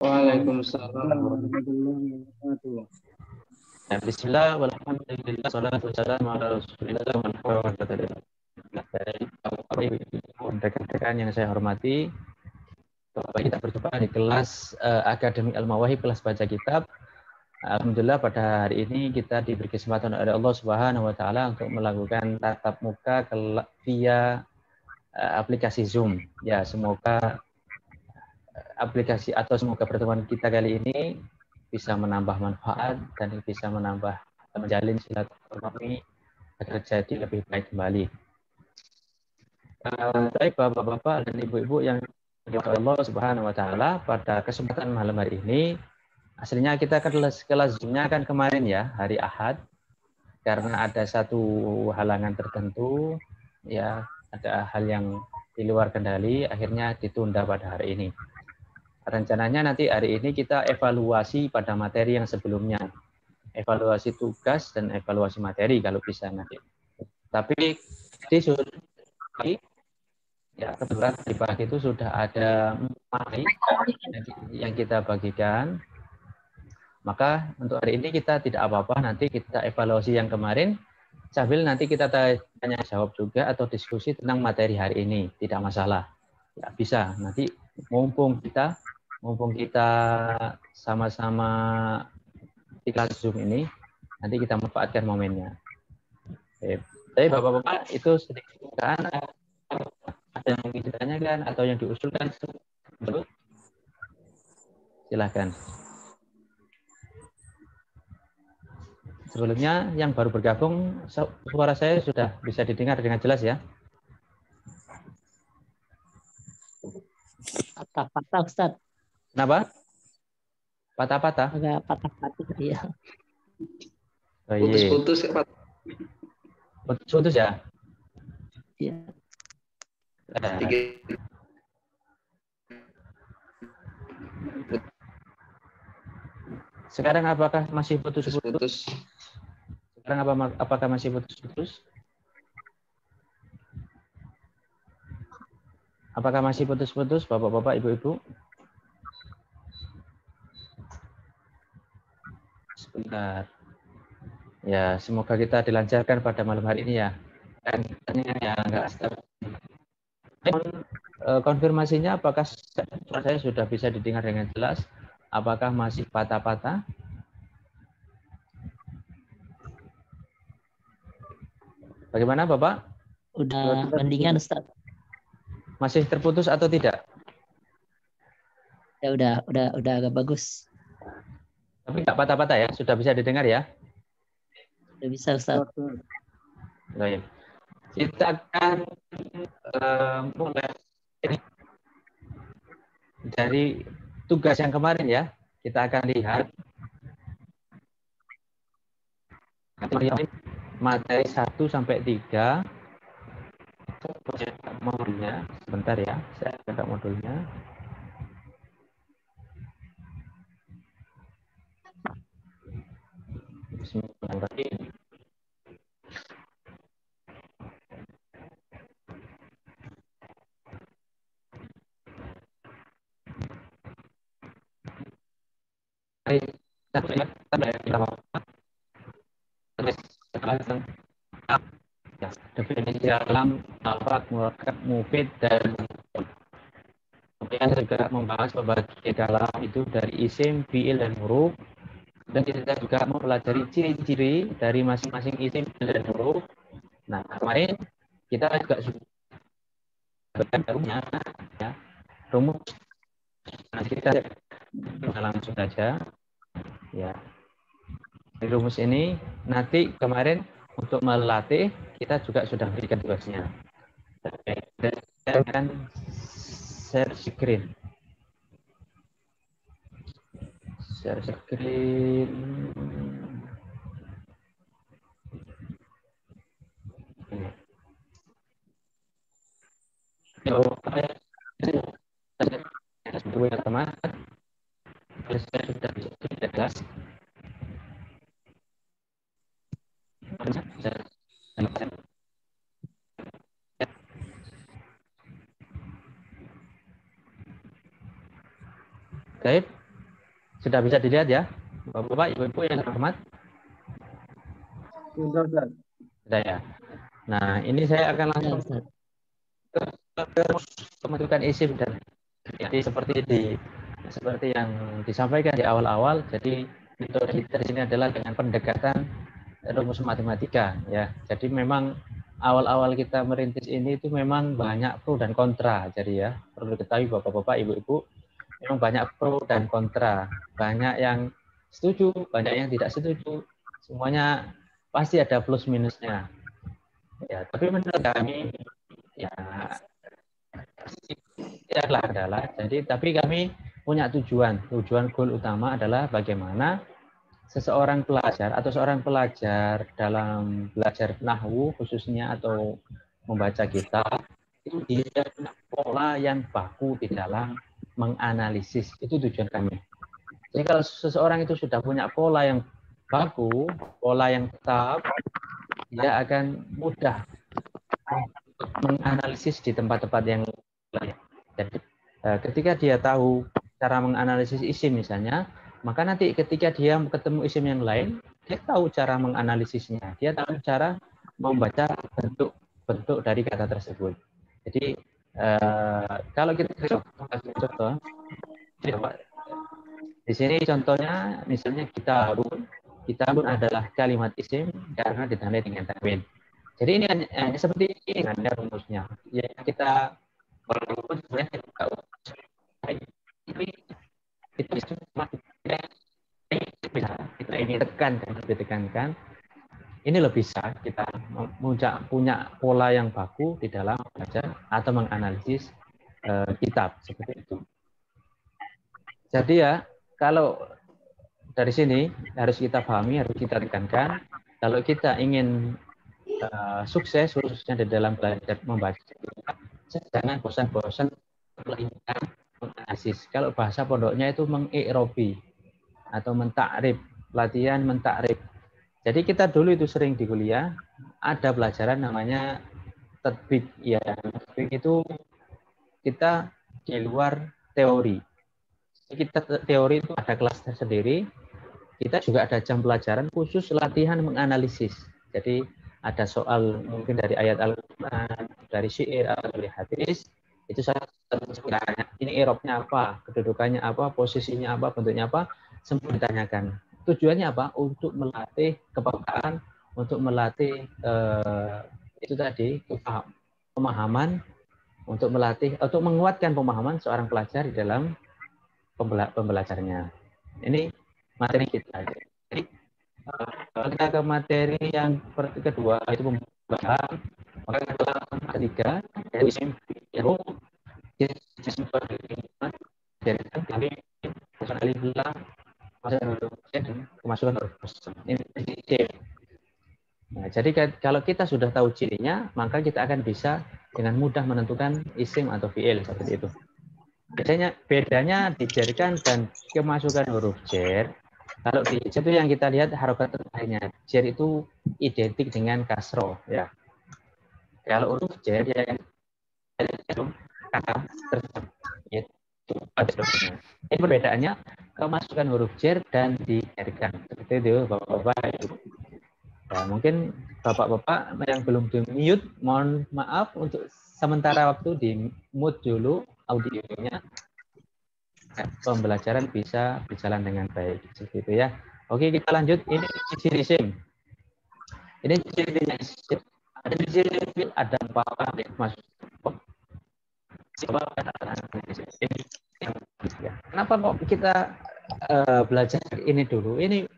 Waalaikumsalam warahmatullahi wabarakatuh. Ya, bismillah, walhamdulillah, salatu wassalamu ala rasulillah, wa man huwa wa rekan-rekan yang saya hormati, Bapak kita berjumpa di kelas Akademi Al-Mawahib, kelas baca kitab. Alhamdulillah pada hari ini kita diberi kesempatan oleh Allah Subhanahu wa taala untuk melakukan tatap muka via aplikasi Zoom. Ya, semoga aplikasi atau semoga pertemuan kita kali ini bisa menambah manfaat dan bisa menjalin silaturahmi agar jadi lebih baik kembali. Baik Bapak-bapak dan Ibu-ibu yang dirahmati Allah Subhanahu wa taala, pada kesempatan malam hari ini aslinya kita kelas Zoom-nya kan kemarin ya, hari Ahad, karena ada satu halangan tertentu, ya ada hal yang di luar kendali, akhirnya ditunda pada hari ini. Rencananya nanti hari ini kita evaluasi pada materi yang sebelumnya, evaluasi tugas dan evaluasi materi kalau bisa nanti. Tapi di sore ya kebetulan di pagi itu sudah ada materi yang kita bagikan. Maka untuk hari ini kita tidak apa-apa, nanti kita evaluasi yang kemarin, sambil nanti kita tanya jawab juga atau diskusi tentang materi hari ini, tidak masalah. Ya bisa, nanti mumpung kita sama-sama di kelas Zoom ini, nanti kita manfaatkan momennya. Tapi Bapak-bapak itu sedikit kan ada yang ingin ditanyakan atau yang diusulkan? Silahkan. Sebelumnya yang baru bergabung, suara saya sudah bisa didengar dengan jelas ya? Patah-patah Ustaz. Kenapa? Patah-patah? Agak patah-patah ya. Oh, iya. Putus-putus ya Pak. Putus-putus ya? Iya. Sekarang apakah masih putus-putus? Sekarang apakah masih putus-putus? Apakah masih putus-putus, Bapak-bapak, Ibu-ibu? Sebentar. Ya, semoga kita dilancarkan pada malam hari ini ya. Dan ya enggak konfirmasinya apakah suara saya sudah bisa didengar dengan jelas? Apakah masih patah-patah? Bagaimana Bapak? Udah mendingan Ustaz. Masih terputus atau tidak? Ya udah agak bagus. Tapi nggak patah-patah ya? Sudah bisa didengar ya? Udah bisa Ustaz. Baik. Kita akan mulai dari tugas yang kemarin ya. Kita akan lihat materi 1 sampai 3. Modulnya sebentar ya, saya buka modulnya. Bismillahirrahmanirrahim. Definisi dalam lafaz murakkab mufid dan kemudian juga membahas pembagian dalam itu dari isim, fiil dan huruf, dan kita juga mempelajari ciri-ciri dari masing-masing isim dan huruf. Nah kemarin kita juga sudah ya, rumus. Nah kita langsung saja ya. Di rumus ini nanti kemarin untuk melatih kita juga sudah berikan tugasnya. Saya akan share screen. Share screen. Saya sudah bisa jelas. Baik, Sudah bisa dilihat ya, Bapak-bapak, Ibu-ibu yang terhormat? Sudah ya. Nah, ini saya akan Ya, langsung Ustaz. pembentukan isim dan jadi seperti yang disampaikan di awal-awal. Jadi metode kita di sini adalah dengan pendekatan rumus matematika ya. Jadi memang awal-awal kita merintis ini itu memang banyak pro dan kontra. Jadi ya, perlu diketahui Bapak-bapak, Ibu-ibu, memang banyak pro dan kontra. Banyak yang setuju, banyak yang tidak setuju. Semuanya pasti ada plus minusnya. Ya, tapi menurut kami ya adalah jadi tapi kami punya tujuan goal utama adalah bagaimana seseorang pelajar atau seorang pelajar dalam belajar nahwu khususnya atau membaca kitab itu dia punya pola yang baku di dalam menganalisis. Itu tujuan kami. Jadi kalau seseorang itu sudah punya pola yang baku, pola yang tetap, dia akan mudah menganalisis di tempat-tempat yang lain. Jadi ketika dia tahu cara menganalisis isim misalnya, maka nanti ketika dia ketemu isim yang lain, dia tahu cara menganalisisnya. Dia tahu cara membaca bentuk dari kata tersebut. Jadi kalau kita contoh, di sini contohnya misalnya kitabun adalah kalimat isim karena ditandai dengan tanwin. Jadi ini hanya seperti ini kan ya rumusnya. Ya kita walaupun sebenarnya kita tahu tapi itu cuma kita ini ditekankan ini lebih bisa kita punya pola yang baku di dalam belajar atau menganalisis kitab seperti itu. Jadi ya kalau dari sini harus kita pahami, harus kita tekankan kalau kita ingin sukses khususnya di dalam belajar membaca jangan bosan-bosan melainkan menganalisis. Kalau bahasa pondoknya itu mengi'robi atau mentakrib, latihan mentakrib. Jadi kita dulu itu sering di kuliah ada pelajaran namanya tatbik. Ya, tatbik itu kita di luar teori. Kita teori itu ada kelas tersendiri. Kita juga ada jam pelajaran khusus latihan menganalisis. Jadi ada soal mungkin dari ayat Al-Quran, dari syair atau dari hadis, itu saya tanya, ini irobnya apa, kedudukannya apa, posisinya apa, bentuknya apa, semua ditanyakan. Tujuannya apa? Untuk melatih kepekaan, untuk melatih itu tadi pemahaman, untuk melatih, untuk menguatkan pemahaman seorang pelajar di dalam pembelajarannya. Ini materi kita. Jadi kita ke materi yang kedua itu pembahasan. Maka ketiga yaitu isim fi'il. Kami alif lam kemasukan huruf. Ini. Nah, jadi kalau kita sudah tahu cirinya, maka kita akan bisa dengan mudah menentukan isim atau fi'il seperti itu. Biasanya bedanya di jerikan dan kemasukan huruf jer. Kalau di jer itu yang kita lihat harokat terakhirnya. Jer itu identik dengan kasro, ya. Kalau huruf jer ya kata tersebut. Ini perbedaannya kemasukan huruf jer dan dijerikan. Seperti itu, Bapak-bapak. Ya, mungkin Bapak-bapak yang belum di-mute, mohon maaf untuk sementara waktu di-mute dulu audionya. Pembelajaran bisa berjalan dengan baik. Seperti itu ya. Oke, kita lanjut. Ini ciri isim. Ini cirinya isim. Ada ciri ada apa maksud. Kenapa kok kita belajar ini dulu? Ini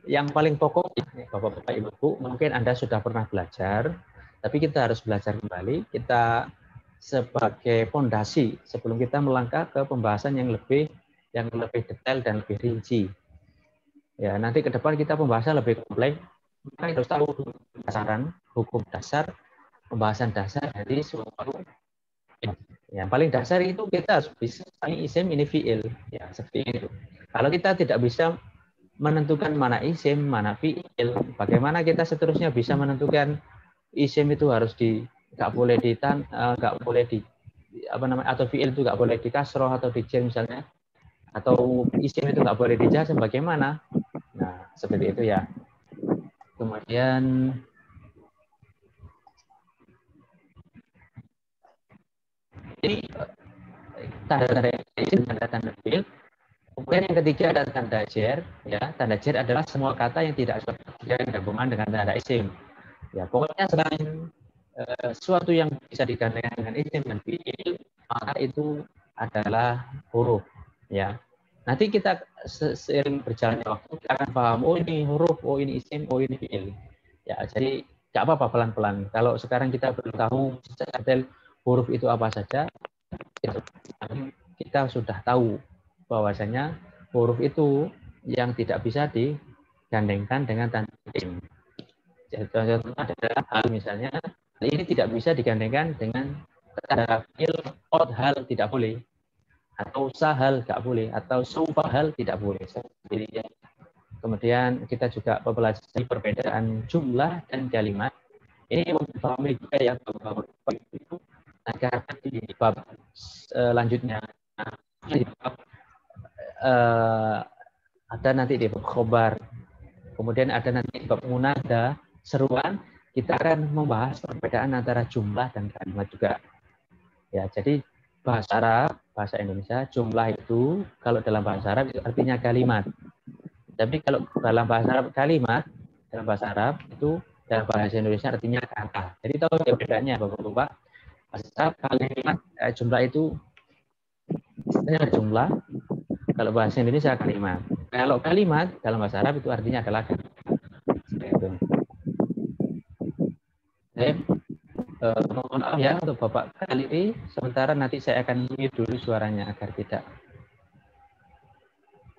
yang paling pokok, Bapak-bapak, Ibu, mungkin Anda sudah pernah belajar, tapi kita harus belajar kembali. Kita sebagai fondasi sebelum kita melangkah ke pembahasan yang lebih detail dan lebih rinci. Ya, nanti ke depan kita pembahasan lebih kompleks. Kita harus tahu dasaran, hukum dasar, pembahasan dasar dari suatu. Yang paling dasar itu kita harus bisa ini isim, ini fi'il. Ya, seperti itu. Kalau kita tidak bisa menentukan mana isim, mana fi'il, bagaimana kita seterusnya bisa menentukan isim itu harus nggak boleh atau fi'il itu nggak boleh di kasroh atau di jer misalnya. Atau isim itu nggak boleh dijazm bagaimana? Nah, seperti itu ya. Kemudian ini tanda-tanda isim, tanda-tanda fi'il. Kemudian yang ketiga ada tanda jar. Ya, tanda jar adalah semua kata yang tidak gabungan dengan tanda isim. Ya, pokoknya selain sesuatu yang bisa digandengkan dengan isim dan fi'il, maka itu adalah huruf. Ya, nanti kita seiring berjalannya waktu kita akan paham, oh ini huruf, oh ini isim, oh ini fi'il. Ya, jadi nggak apa-apa pelan-pelan. Kalau sekarang kita belum tahu secara detail huruf itu apa saja, kita sudah tahu bahwasanya huruf itu yang tidak bisa digandengkan dengan tanda isim. Contohnya adalah hal misalnya, ini tidak bisa digandengkan dengan tanda fi'il, hal tidak boleh, atau sahal tidak boleh, atau sufahal tidak boleh. Kemudian kita juga mempelajari perbedaan jumlah dan kalimat. Ini memahami juga ya bahwa itu agar di bab lanjutnya di bab ada nanti di bab khobar, kemudian ada nanti di bab munada, seruan, kita akan membahas perbedaan antara jumlah dan kalimat juga. Ya, jadi bahasa Arab, bahasa Indonesia, jumlah itu kalau dalam bahasa Arab itu artinya kalimat. Tapi kalau dalam bahasa Arab kalimat, dalam bahasa Arab itu dalam bahasa Indonesia artinya kata. Jadi tahu ya bedanya Bapak-bapak. Bahasa Arab kalimat jumlah itu istilahnya jumlah. Kalau bahasa Indonesia kalimat. Kalau kalimat dalam bahasa Arab itu artinya adalah kata. Seperti itu. Mohon maaf ya untuk Bapak kali ini. Sementara nanti saya akan mute dulu suaranya agar tidak.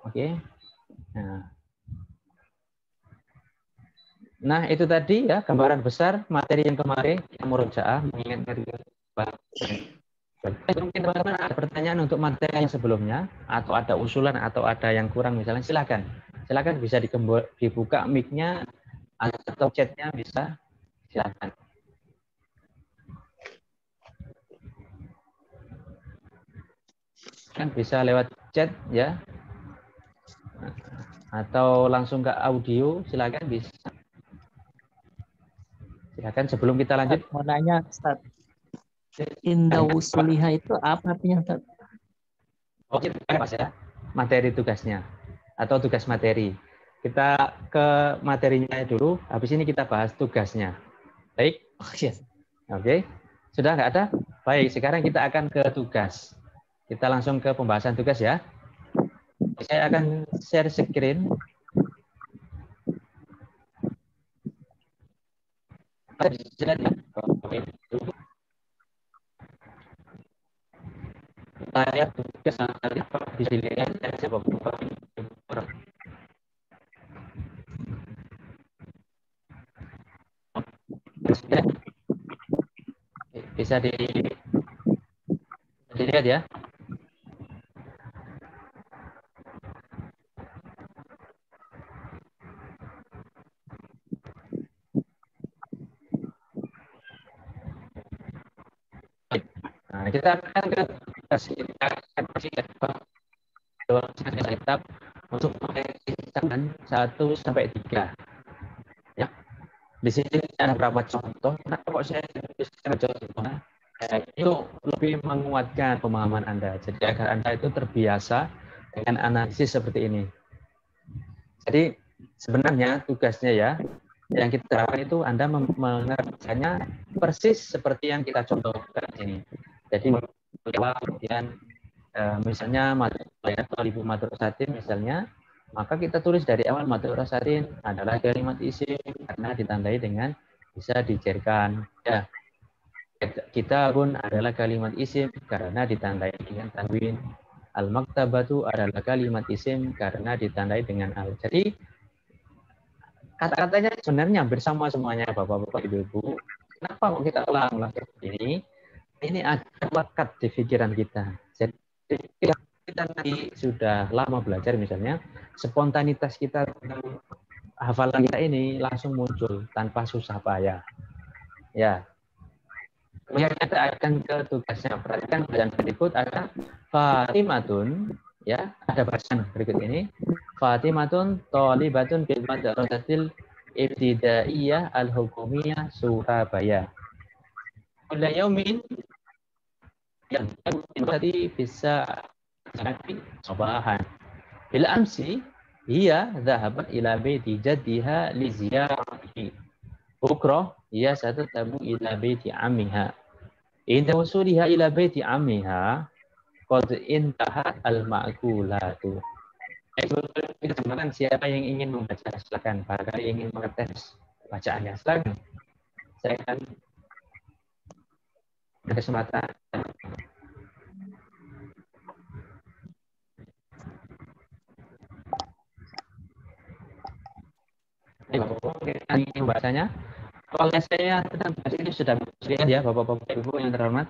Oke. Nah, itu tadi ya gambaran besar materi yang kemarin kita murojaah mengingat dari mungkin teman-teman ada pertanyaan untuk materi yang sebelumnya atau ada usulan atau ada yang kurang misalnya silakan bisa dibuka mic-nya atau chat-nya bisa silakan. Kan bisa lewat chat ya atau langsung ke audio silakan bisa. Silakan sebelum kita lanjut. Mau nanya, Ustaz. Indah usuliha itu apa artinya, Ustaz? Oke, Mas ya. Materi tugasnya atau tugas materi. Kita ke materinya dulu, habis ini kita bahas tugasnya. Baik? Oke. Sudah nggak ada? Baik, sekarang kita akan ke tugas. Kita langsung ke pembahasan tugas ya. Saya akan share screen. Saya tugas bisa dilihat dari sebuah bisa dilihat ya. Nah, kita akan ke kitab untuk mengerjakan 1 sampai 3. Ya. Di sini ada beberapa contoh. Kenapa kok saya contohnya? Itu lebih menguatkan pemahaman Anda. Jadi agar Anda itu terbiasa dengan analisis seperti ini. Jadi sebenarnya tugasnya ya, yang kita terapkan itu Anda mengerjakannya persis seperti yang kita contohkan ini. Jadi kemudian misalnya materi madrusatin misalnya, maka kita tulis dari awal madrusatin adalah kalimat isim karena ditandai dengan bisa dijerkan. Ya, kitabun adalah kalimat isim karena ditandai dengan tanwin. Al-maktabatu adalah kalimat isim karena ditandai dengan al. Jadi kata-katanya sebenarnya bersama semuanya Bapak-bapak Ibu-ibu. Kenapa kok kita ulang-ulang seperti ini? Ini ada lekat di pikiran kita. Jadi kita nanti sudah lama belajar misalnya, spontanitas kita tentang hafalan kita ini langsung muncul tanpa susah payah. Ya. Kemudian kita akan ke tugasnya. Perhatikan bacaan berikut ada Fatimatun Ya, ada bacaan berikut ini. Fatimatun thalibatun bil madrasatil ibtidaiyah al-hukumiyah Surabaya. Kulla yaumin yang tadi bisa nanti sobahan. Bila amsi hiya dhahabat ila baiti jaddiha li ziyaratihi. Bukra hiya satatabu ila baiti ammiha. Inda wusuliha ila baiti ammiha qad intahat al-ma'kulatu. Kesempatan siapa yang ingin membaca silakan. Barangkali ingin mengetes bacaannya silakan. Saya akan kesempatan. Ini bahasanya. Kalau saya tentang bahasa ini sudah lihat ya Bapak-bapak Ibu yang terhormat.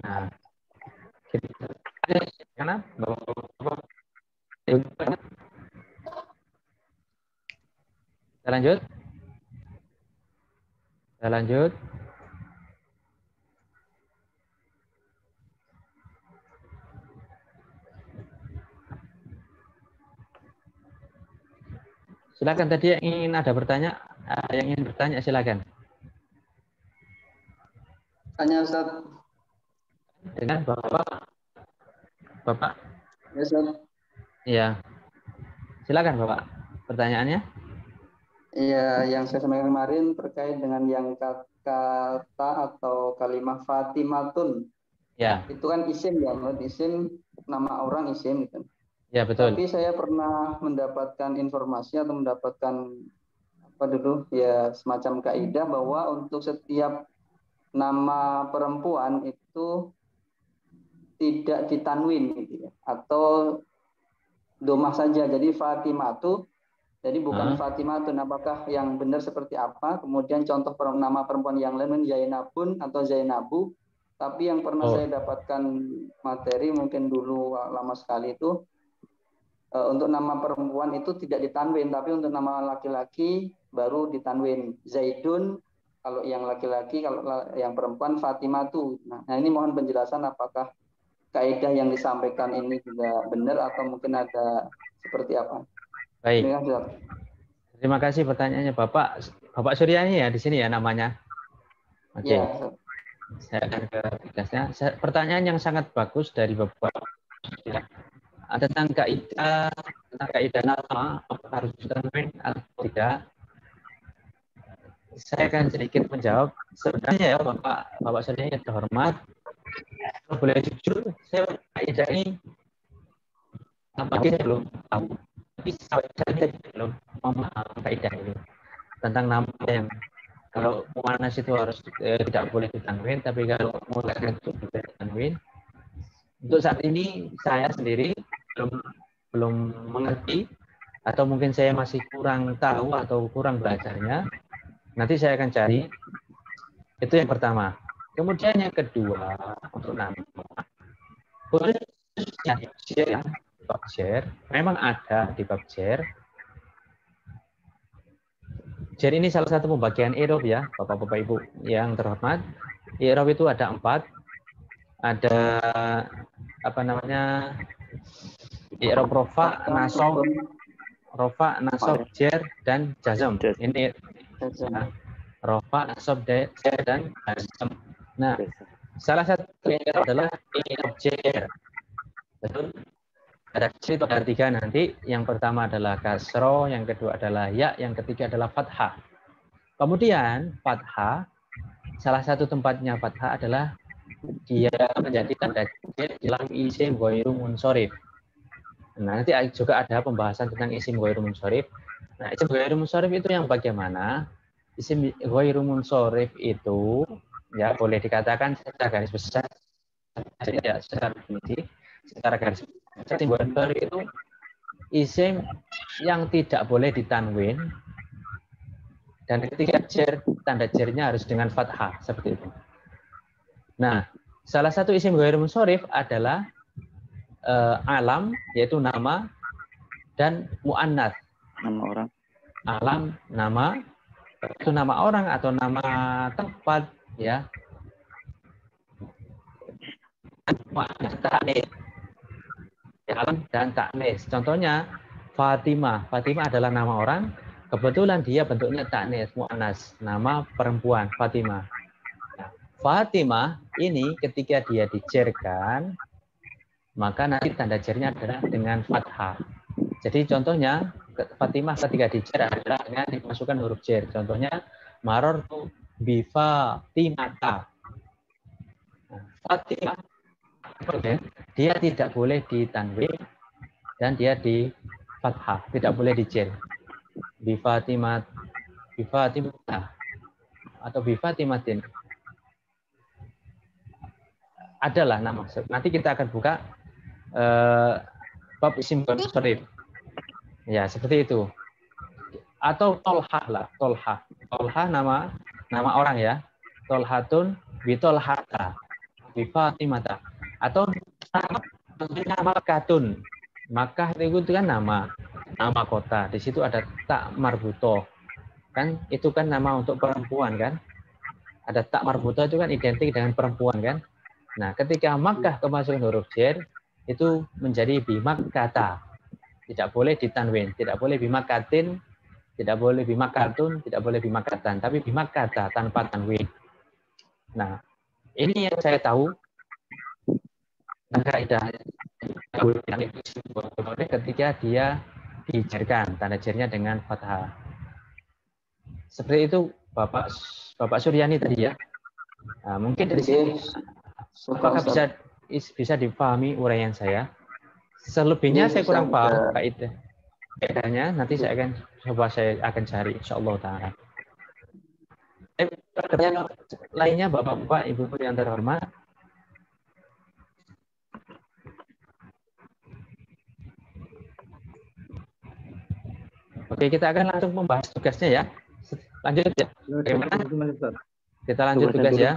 Nah, karena Bapak-bapak kita lanjut. Kita lanjut. Silakan tadi yang ingin bertanya silakan. Tanya Ustaz. Dengan Bapak. Ya Ustaz. Iya. Silakan Bapak. Pertanyaannya? Iya, yang saya sampaikan kemarin terkait dengan yang kata atau kalimat Fatimatun. Ya. Itu kan isim ya, menurut isim nama orang isim gitu. Ya, betul. Tapi saya pernah mendapatkan informasi atau mendapatkan semacam kaidah bahwa untuk setiap nama perempuan itu tidak ditanwin gitu ya, atau domah saja. Jadi Fatimatu, jadi bukan Fatimatun. Apakah yang benar seperti apa? Kemudian contoh nama perempuan yang lain Zainabun atau Zainabu. Tapi yang pernah saya dapatkan materi mungkin dulu lama sekali itu untuk nama perempuan itu tidak ditanwin, tapi untuk nama laki-laki baru ditanwin. Zaidun kalau yang laki-laki, kalau yang perempuan Fatimatu. Nah, ini mohon penjelasan apakah kaidah yang disampaikan ini juga benar atau mungkin ada seperti apa? Baik. Terima kasih pertanyaannya Bapak. Bapak Suryani ya di sini ya namanya. Oke. Ya. Saya akan ke tugasnya. Pertanyaan yang sangat bagus dari Bapak. Tentang kaidah nama apakah harus ditanwin atau tidak? Saya akan sedikit menjawab. Sebenarnya ya Bapak Suryani yang terhormat, kalau boleh jujur, saya kaidah ini nampaknya belum tahu. Tapi saya belum memahami kaidah ini tentang nama yang kalau muannas itu harus tidak boleh ditanwin, tapi kalau mudzakkar itu boleh ditanwin. Untuk saat ini saya sendiri belum mengerti atau mungkin saya masih kurang tahu atau kurang belajarnya. Nanti saya akan cari. Itu yang pertama. Kemudian yang kedua untuk nama. Khususnya di bab jar, memang ada di bab jar. Jar ini salah satu pembagian i'rab ya, Bapak-bapak Ibu yang terhormat. I'rab itu ada 4. Ada apa namanya? I'rab rofa, nasab, jar dan jazm. Ini rofa, nasab, jar dan jazm. Nah, salah satu i'rab adalah i'rab jar. Betul? Ada sekitar 3 nanti. Yang pertama adalah kasro, yang kedua adalah ya, yang ketiga adalah fathah. Kemudian fathah, salah satu tempatnya fathah adalah dia menjadi tanda jar dalam isim ghairu munsharif. Nah, nanti juga ada pembahasan tentang isim ghairu munsharif. Nah, isim ghairu munsharif itu yang bagaimana? Isim ghairu munsharif itu ya boleh dikatakan secara garis besar, tidak secara definisi, secara garis besar. Isim ghairu itu isim yang tidak boleh ditanwin, dan ketika jar, tanda jarnya harus dengan fathah seperti itu. Nah, salah satu isim ghairu munsharif adalah alam, yaitu nama, dan mu'annats. Nama orang. Alam, nama, itu nama orang atau nama tempat, ya. Ta'nis. Ya, alam dan ta'nis. Contohnya Fatimah. Fatimah adalah nama orang. Kebetulan dia bentuknya ta'nis, mu'annas, nama perempuan, Fatimah. Nah, Fatimah ini ketika dia dijerkan, maka nanti tanda jernya adalah dengan fathah. Jadi contohnya Fatimah ketika dijer adalah dengan dimasukkan huruf jer. Contohnya marortu bi Fatimata. Nah, Fatimah dia tidak boleh ditanwin dan dia di fathah, tidak boleh dijer. Bi Fatimah, atau bi Fatimatin. Adalah nama. Nanti kita akan buka bab isim munsharif. Ya, seperti itu. Atau Tolhah lah, Tolhah. Tolhah nama orang ya. Tolhatun bi Tolhata, bi Fatimata. Atau nama Katun. Makkah itu kan nama kota. Di situ ada tak marbutoh. Kan itu kan nama untuk perempuan kan? Ada tak marbutoh itu kan identik dengan perempuan kan? Nah, ketika Makkah kemasukan huruf jer itu menjadi bimakkata. Tidak boleh ditanwin, tidak boleh bimakkatin, tidak boleh bimakkatun, tidak boleh bimakkatan, tapi bimakkata tanpa tanwin. Nah, ini yang saya tahu. Nah, kaidah ketika dia dijerkan, tanda jernya dengan fathah. Seperti itu Bapak Suryani tadi ya. Nah, mungkin dari sini apakah bisa dipahami uraian saya? Selebihnya saya kurang paham kaidahnya. Nanti saya akan cari insyaallah taala. Pertanyaan lainnya Bapak-bapak, Ibu-ibu yang terhormat. Oke, kita akan langsung membahas tugasnya ya. Lanjut ya. Bagaimana? Kita lanjut tugas ya.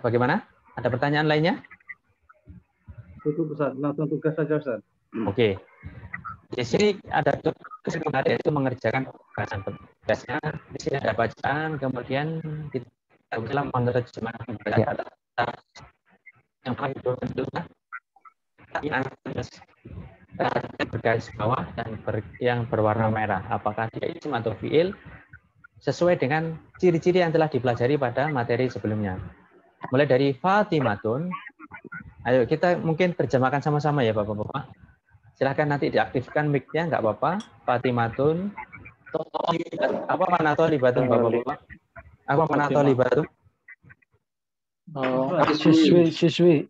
Bagaimana? Ada pertanyaan lainnya? Tutup Ustaz, langsung tugas saja Ustaz. Oke. Di sini ada tugas kemarin itu mengerjakan pembahasan tugasnya. Di sini ada bacaan, kemudian kita bisa menerjemahkan yang paling adalah bergaris bawah dan yang berwarna merah. Apakah dia isim atau fiil sesuai dengan ciri-ciri yang telah dipelajari pada materi sebelumnya. Mulai dari Fatimatun. Ayo kita mungkin terjemahkan sama-sama ya Bapak-bapak. Silahkan nanti diaktifkan mic-nya, nggak apa-apa. Fatimatun. Apa mana tolibatun Bapak-bapak? Apa mana tolibatun? Siswi.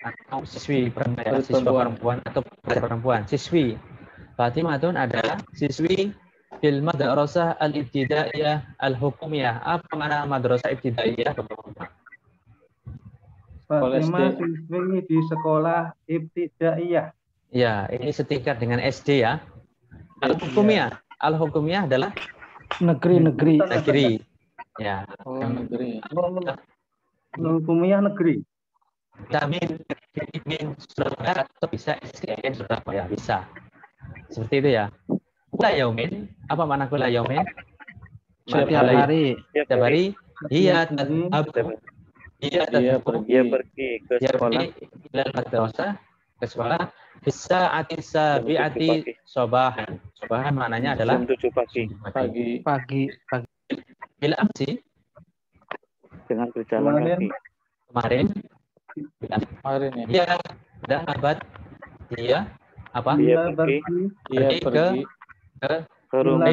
Atau siswi perempuan atau perempuan. Siswi. Fatimatun adalah siswi fil madrasah al-ibtidaiyah al-hukumiyah. Apa makna madrasah ibtidaiyah Bapak-bapak? Fatimah siswi di sekolah ibtidaiyah. Ya, ini setingkat dengan SD ya. Al-hukumiyah. Al-hukumiyah adalah Negeri. Ya. Negeri. Hukumiyah negeri. Min Surabaya atau bisa SDN Surabaya bisa. Seperti itu ya. Kula yaumin, apa makna kula yaumin? Setiap hari. Setiap hari. Iya pergi ke sekolah. Ke sekolah. Bisa sabiati sobahan. Sobahan maknanya adalah Jam 7 pagi. Bila amsi Dengan berjalan kaki. kemarin ya. Dia ada abad dia apa? Dia pergi ke rumah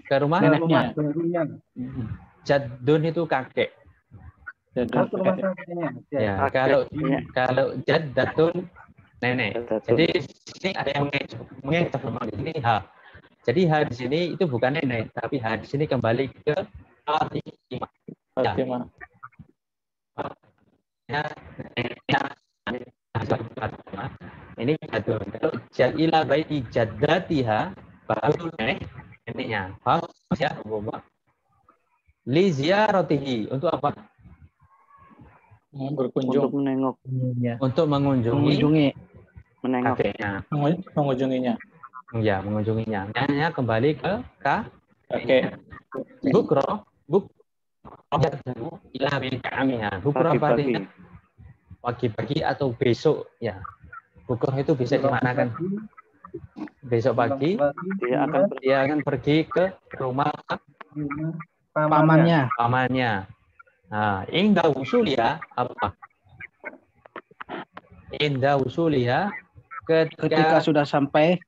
ke rumah neneknya. Jaddun itu kakek. Ya, kalau jaddatun nenek. Jadi di sini ada yang mengecoh di sini ha. Jadi ha di sini itu bukan nenek, tapi ha di sini kembali ke Fatimah. Ini jadun. Kalau ila baiti jaddatiha baru neneknya. Paham ya, Bapak? Li ziyaratihi. Untuk apa? Untuk menengok. Ya. Untuk mengunjungi Menengok. kakeknya. Mengunjunginya. Ya, mengunjunginya. Makanya kembali ke Kakek. bukro. Ila bi'amiha. Bukro apa artinya? Pagi-pagi atau besok. Ya. Bukro itu bisa dimaknakan besok pagi. Dia akan pergi ke rumah pamannya. pamannya. Nah, inda usuliha apa? Inda usuliha Ketika sudah sampai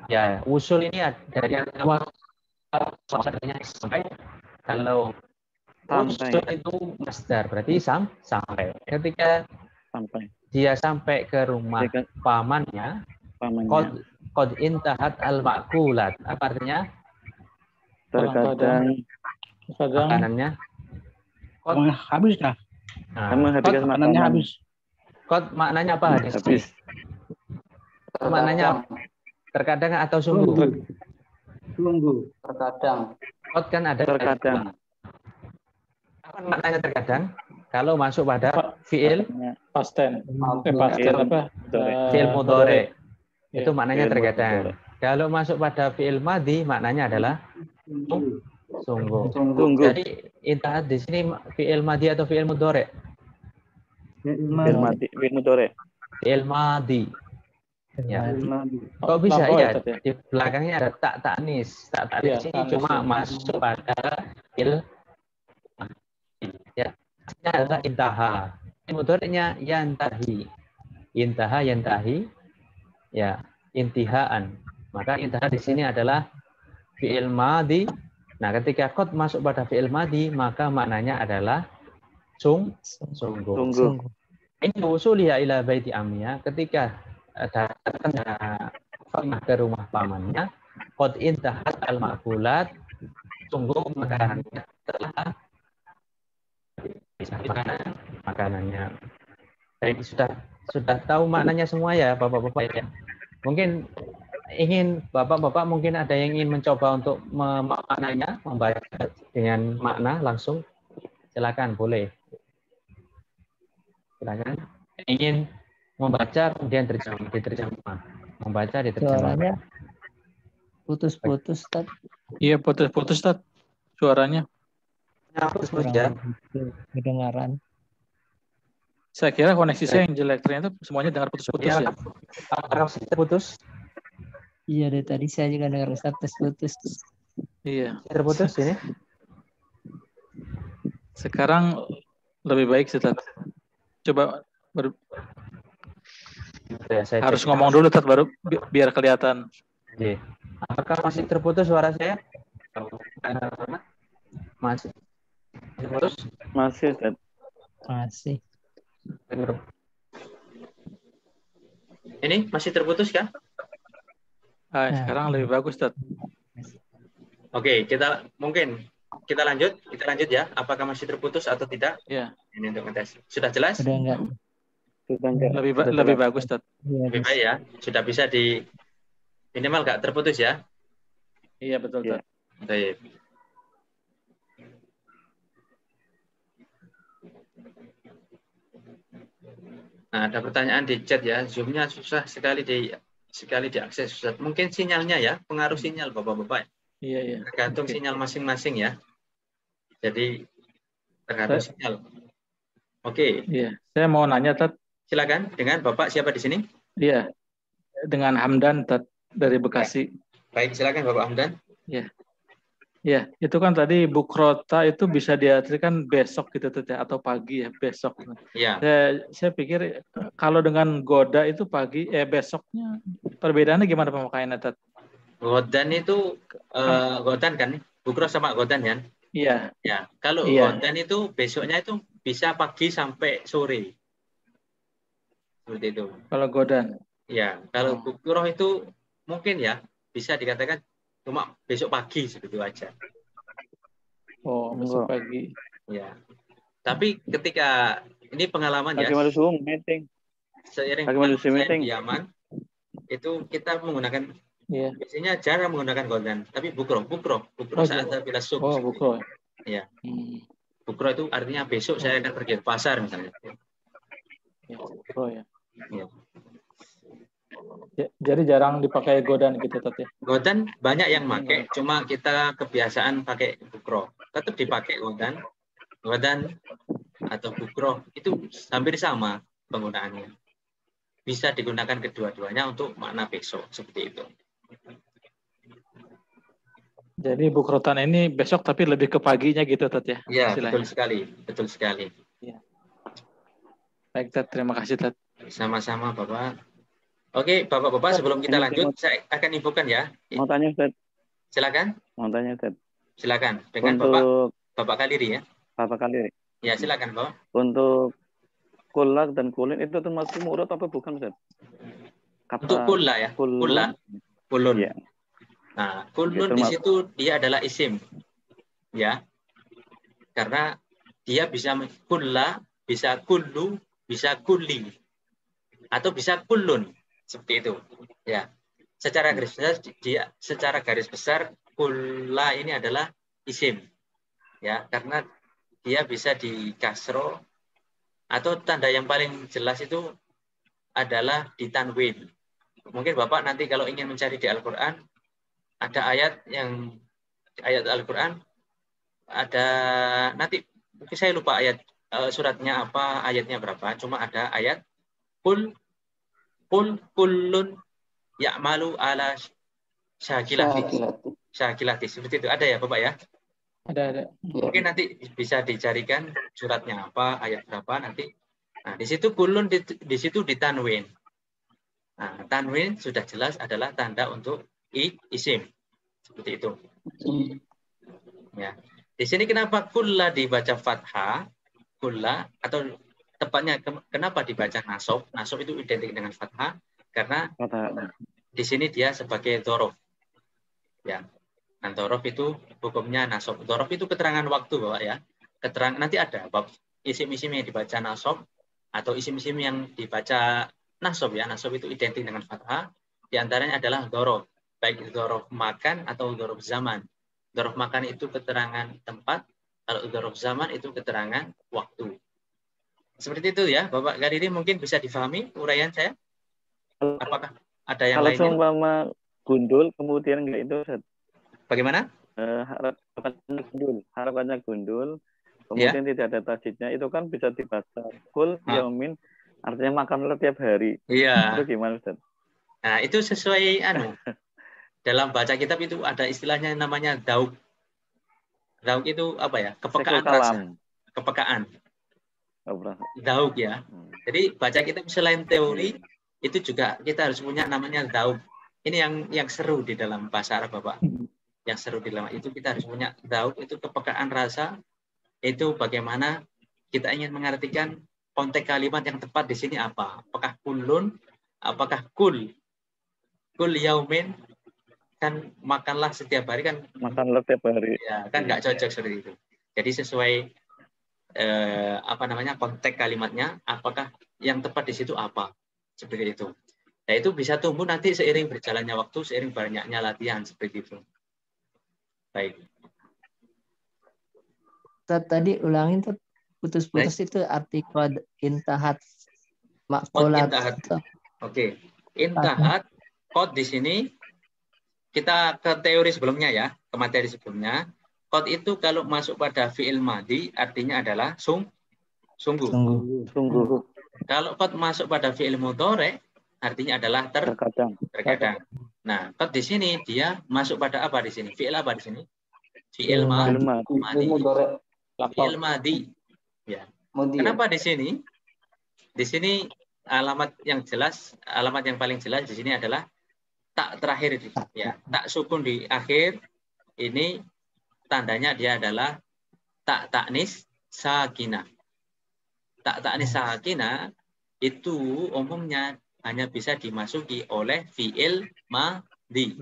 ya, usul ini dari awal sampai. Kalau usul itu masdar berarti sampai. Ketika dia sampai ke rumah pamannya, qad intahat al-ma'kulat. Apa artinya? Terkadang Makanannya habis dah. menghabiskan Makanannya habis. Qad maknanya apa hadis? Maknanya terkadang atau sungguh? Sungguh. Terkadang. Qad kan ada terkadang. Apa maknanya terkadang? Kalau masuk pada fiil Past tense. fiil mudhari. Itu maknanya Fiil terkadang. mudhari. Kalau masuk pada fiil madhi maknanya adalah sungguh. Jadi intahat di sini fiil madhi atau fiil mudhari? Fiil mudhari. Fiil madhi. Ya. Kok bisa ya? Di belakangnya ada tak ta'nis. Tak ta'nis ini cuma masuk pada fiil ya. Ini adalah intaha. Mudhari'nya yantahi. Intaha yantahi. Ya, intihaan. Maka intaha di sini adalah fi'il madhi. Nah, ketika qad masuk pada fi'il madhi, maka maknanya adalah sungguh. Ini usuliya ila baiti ammiya, ketika datang ke rumah pamannya, qad intahat al-ma'kulat, sungguh makanannya telah makanannya. Jadi sudah tahu maknanya semua ya, Bapak-bapak ya. Mungkin Bapak-bapak mungkin ada yang ingin mencoba untuk memaknainya, membaca dengan makna langsung. Silakan, boleh. Silakan. Ingin membaca kemudian diterjemah. Membaca diterjemah. Suaranya putus-putus, Tad. Iya, putus-putus, Tad. Suaranya. Putus-putus ya. Kedengaran. Saya kira koneksi saya yang jelek, ternyata semuanya dengar putus-putus ya. Apakah terputus? Iya, dari tadi saya juga dengar Ustaz putus. Iya. Terputus ini? Sekarang lebih baik, Ustaz. Coba harus ngomong dulu, Tad, baru biar kelihatan. Oke. Apakah masih terputus suara saya? Masih terputus? Masih, Tad. Masih. Ini masih terputus kan? Sekarang lebih bagus, Tad. Oke, kita lanjut ya. Apakah masih terputus atau tidak? Ya. Ini untuk ngetes. Sudah jelas? Sudah enggak? Lebih bagus, Tad. Lebih baik ya. Sudah bisa di minimal nggak terputus ya? Iya, betul, Tad. Baik. Nah, ada pertanyaan di chat ya. Zoom-nya susah sekali diakses. Mungkin sinyalnya ya, pengaruh sinyal Bapak-bapak. Iya. Tergantung sinyal masing-masing ya. Jadi tergantung sinyal. Oke. Iya. Saya mau nanya, Tad. Silakan. Dengan Bapak siapa di sini? Iya. Dengan Hamdan, Tad, dari Bekasi. Baik, silakan Bapak Hamdan. Iya. Ya, itu kan tadi bukrota itu bisa diartikan besok gitu Tad, ya, atau pagi ya, besok. Iya. Saya pikir kalau dengan goda itu pagi, besoknya perbedaannya gimana pemakaiannya, Tad? Godan itu godan kan? Bukro sama godan kan? Iya. Ya, kalau godan itu besoknya itu bisa pagi sampai sore. Seperti itu. Kalau godan. Ya, kalau bukro itu mungkin ya bisa dikatakan cuma besok pagi segitu aja. Oh, besok pagi. Ya. Tapi ketika ini pengalaman ya. Seiring dengan di Yaman itu kita menggunakan biasanya jarang menggunakan godan, tapi bukro saat bila sub. Oh, bukro. Ya. Hmm. Bukro itu artinya besok saya akan pergi ke pasar misalnya. Ya, bukro ya. Ya. Jadi jarang dipakai godan gitu Tat ya. Godan banyak yang pakai, cuma kita kebiasaan pakai bukro. Tetap dipakai godan atau bukro itu hampir sama penggunaannya. Bisa digunakan kedua-duanya untuk makna besok seperti itu. Jadi bukrotan ini besok tapi lebih ke paginya gitu Tat ya. Ya, Istilahnya. betul sekali. Ya. Baik Tat, terima kasih Tat. Sama-sama Bapak. Oke, Bapak-bapak sebelum kita lanjut saya akan infokan ya. Mau tanya Ustaz. Silakan. Mau tanya Ustaz. Silakan dengan Untuk Bapak Kaliri ya. Bapak kali. Ya, silakan Bapak. Untuk kulak dan kulin itu termasuk murad apa bukan Ustaz? Untuk kulla ya. Kulun. Ya. Nah, kulun di situ dia adalah isim. Ya. Karena dia bisa kulla, bisa kullu, bisa kulli. Atau bisa kulun. Seperti itu. Ya. Secara garis besar kulla ini adalah isim. Ya, karena dia bisa di kasro atau tanda yang paling jelas itu adalah di tanwin. Mungkin Bapak nanti kalau ingin mencari di Al-Qur'an ada ayat Al-Qur'an ada nanti mungkin saya lupa ayat suratnya apa, ayatnya berapa, cuma ada ayat kul kullun ya'malu ala syakilati. Seperti itu ada ya Bapak ya? Ada. Mungkin nanti bisa dicarikan suratnya apa, ayat berapa nanti. Nah, di situ kulun di situ ditanwin. Nah, tanwin sudah jelas adalah tanda untuk isim. Seperti itu. Ya. Di sini kenapa kulla dibaca fathah? Kulla atau tepatnya kenapa dibaca nasab? Nasab itu identik dengan fathah karena di sini dia sebagai dzaraf. Ya. Dan dzaraf itu hukumnya nasab. Dzaraf itu keterangan waktu, Bapak ya. Keterangan nanti ada bab isim-isim yang dibaca nasab atau isim-isim yang dibaca nasab ya. Nasab itu identik dengan fathah. Di antaranya adalah dzaraf. Baik dzaraf makan atau dzaraf zaman. Dzaraf makan itu keterangan tempat, kalau dzaraf zaman itu keterangan waktu. Seperti itu ya, Bapak Kariri mungkin bisa difahami uraian saya? Apakah ada yang lainnya? Kalau seumpama gundul kemudian enggak itu Ustaz. Bagaimana? Harapannya gundul, kemudian tidak ada tajidnya, itu kan bisa dibaca kul yaumin, artinya makanlah tiap hari. Iya. Itu gimana Ustaz? Nah, itu sesuai dalam baca kitab itu ada istilahnya namanya dauk. Dauk itu apa ya? Kepekaan rasa. Kepekaan. Dauk ya. Jadi baca kitab selain teori itu juga kita harus punya namanya dauk. Ini yang seru di dalam bahasa Arab Bapak. Yang seru di dalam itu kita harus punya dauk, itu kepekaan rasa, itu bagaimana kita ingin mengartikan konteks kalimat yang tepat di sini apa? Apakah kulun? Apakah kul yaumin? Kan makanlah setiap hari kan? Makanlah setiap hari. Ya, kan nggak cocok seperti itu. Jadi sesuai konteks kalimatnya, apakah yang tepat di situ apa? Seperti itu. Nah, itu bisa tumbuh nanti seiring berjalannya waktu, seiring banyaknya latihan seperti itu. Baik. Tadi ulangin tuh putus-putus itu arti qad intahat makulat. Oke. Intahat qad di sini kita ke teori sebelumnya ya, ke materi sebelumnya. Qad itu kalau masuk pada fi'il madhi artinya adalah sungguh. Kalau qad masuk pada fi'il mudhari artinya adalah terkadang. Nah, qad di sini dia masuk pada apa di sini? Fi'il apa di sini? Fi'il madhi. Fi'il madhi. Ya. Kenapa di sini? Di sini alamat yang paling jelas di sini adalah tak terakhir ya. Tak sukun di akhir ini tandanya dia adalah tak taknis sakinah. Tak taknis sakinah itu umumnya hanya bisa dimasuki oleh fi'il madhi.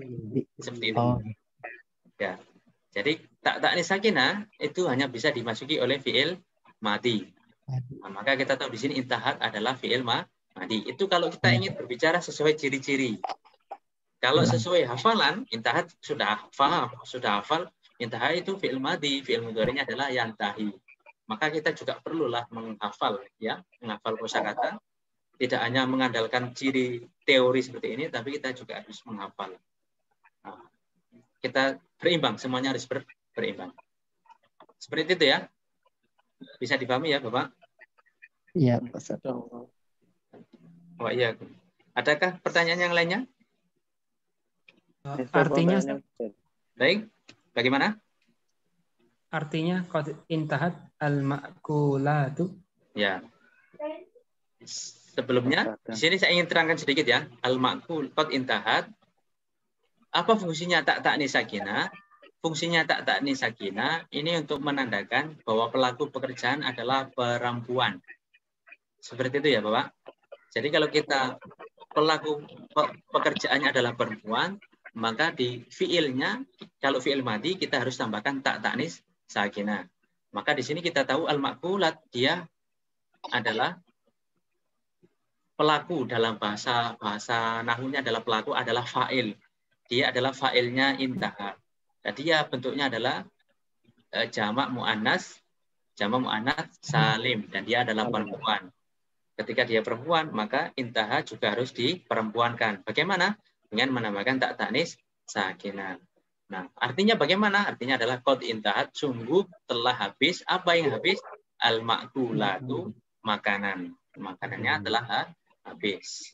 Seperti itu. Ya. Jadi tak taknis sakinah itu hanya bisa dimasuki oleh fi'il madhi. Nah, maka kita tahu di sini intahat adalah fi'il madhi. Itu kalau kita ingin berbicara sesuai ciri-ciri. Kalau sesuai hafalan, intahat sudah paham, sudah hafal, Intaha itu fi'il madhi, fi'il mudhari'nya adalah yantahi. Maka kita juga perlulah menghafal, ya, menghafal kosakata. Tidak hanya mengandalkan ciri teori seperti ini, tapi kita juga harus menghafal. Nah, kita berimbang, semuanya harus berimbang. Seperti itu ya. Bisa dipahami ya, Bapak? Iya, Pak Ustaz. Oh iya. Adakah pertanyaan yang lainnya? Artinya, baik. Bagaimana? Artinya qad intahat al-ma'kulatu. Ya. Sebelumnya, di sini saya ingin terangkan sedikit ya. Al-ma'kul qad intahat. Apa fungsinya tak sakinah? Fungsinya tak sakinah ini untuk menandakan bahwa pelaku pekerjaan adalah perempuan. Seperti itu ya, Bapak. Jadi kalau kita pelaku pekerjaannya adalah perempuan, maka di fiilnya, kalau fiil madhi kita harus tambahkan tak sakinah. Maka di sini kita tahu al-ma'kulat dia adalah pelaku dalam bahasa nahwunya adalah pelaku adalah fa'il. Dia adalah fa'ilnya intaha. Jadi ya bentuknya adalah jamak muannas salim dan dia adalah perempuan. Ketika dia perempuan, maka intaha juga harus diperempuankan. Bagaimana? Dengan menambahkan tak tanis sakinah. Nah, artinya bagaimana? Artinya adalah qad intahat, sungguh telah habis. Apa yang habis? Al-ma'kulatu, makanan. Makanannya telah habis.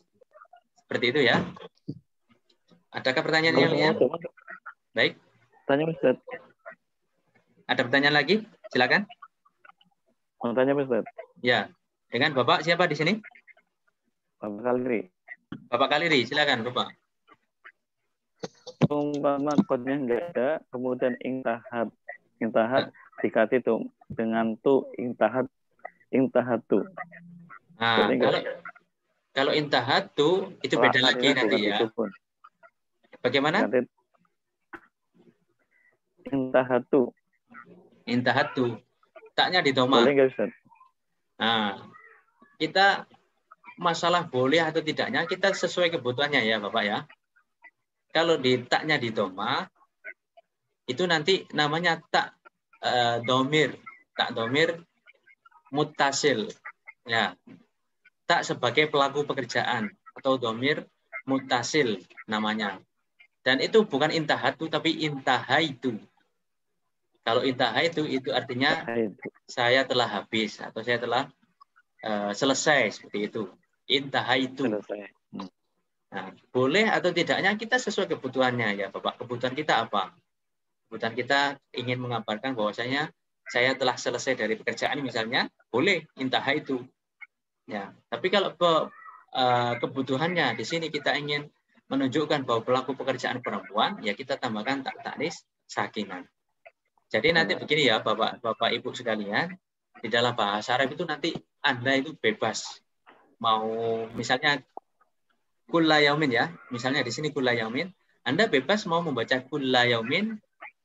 Seperti itu ya. Adakah pertanyaan yang lain? Baik. Tanya Ustaz. Ada pertanyaan lagi? Silakan. Mau tanya Ustaz. Ya. Dengan Bapak siapa di sini? Bapak Kaliri. Bapak Kaliri, silakan Bapak. Umpama kodnya enggak ada, kemudian intahat dikasih tuh dengan tuh intahatu. Nah, kalau intahatu itu beda lagi nanti ya. Bagaimana? Intahatu. Taknya di doma. Boleh nggak, Ustaz? Nah, kita masalah boleh atau tidaknya kita sesuai kebutuhannya ya Bapak ya. Kalau di taknya di doma itu nanti namanya tak domir muttasil ya. Tak sebagai pelaku pekerjaan atau domir muttasil namanya. Dan itu bukan intahatu tapi intahaitu. Kalau intahaitu itu artinya saya telah habis atau saya telah selesai seperti itu. Intahaitu. Nah, boleh atau tidaknya kita sesuai kebutuhannya ya Bapak. Kebutuhan kita apa? Kebutuhan kita ingin mengabarkan bahwasanya saya telah selesai dari pekerjaan misalnya, boleh intahaitu. Ya, tapi kalau kebutuhannya di sini kita ingin menunjukkan bahwa pelaku pekerjaan perempuan, ya kita tambahkan tak tanis sakinah. Jadi nanti begini ya Bapak Ibu sekalian, di dalam bahasa Arab itu nanti Anda itu bebas mau misalnya kulla yaumin ya, misalnya di sini kulla yaumin, Anda bebas mau membaca kulla yaumin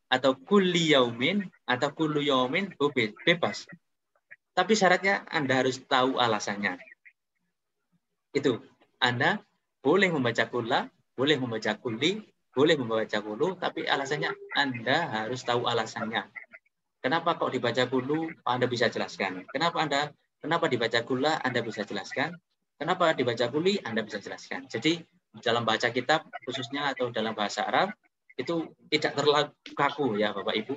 atau kulli yaumin atau kullu yaumin, bebas. Tapi syaratnya Anda harus tahu alasannya. Itu, Anda boleh membaca kulla, boleh membaca kulli, boleh membaca kulu, tapi alasannya Anda harus tahu alasannya. Kenapa kok dibaca kulu? Anda bisa jelaskan. Kenapa dibaca kulla? Anda bisa jelaskan. Kenapa dibaca kuli? Anda bisa jelaskan. Jadi dalam baca kitab khususnya atau dalam bahasa Arab itu tidak terlalu kaku ya Bapak Ibu.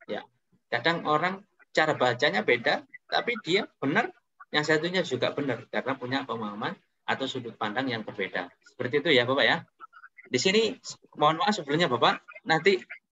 Ya, kadang orang cara bacanya beda, tapi dia benar. Yang satunya juga benar karena punya pemahaman atau sudut pandang yang berbeda. Seperti itu ya Bapak ya. Di sini mohon maaf sebelumnya Bapak, nanti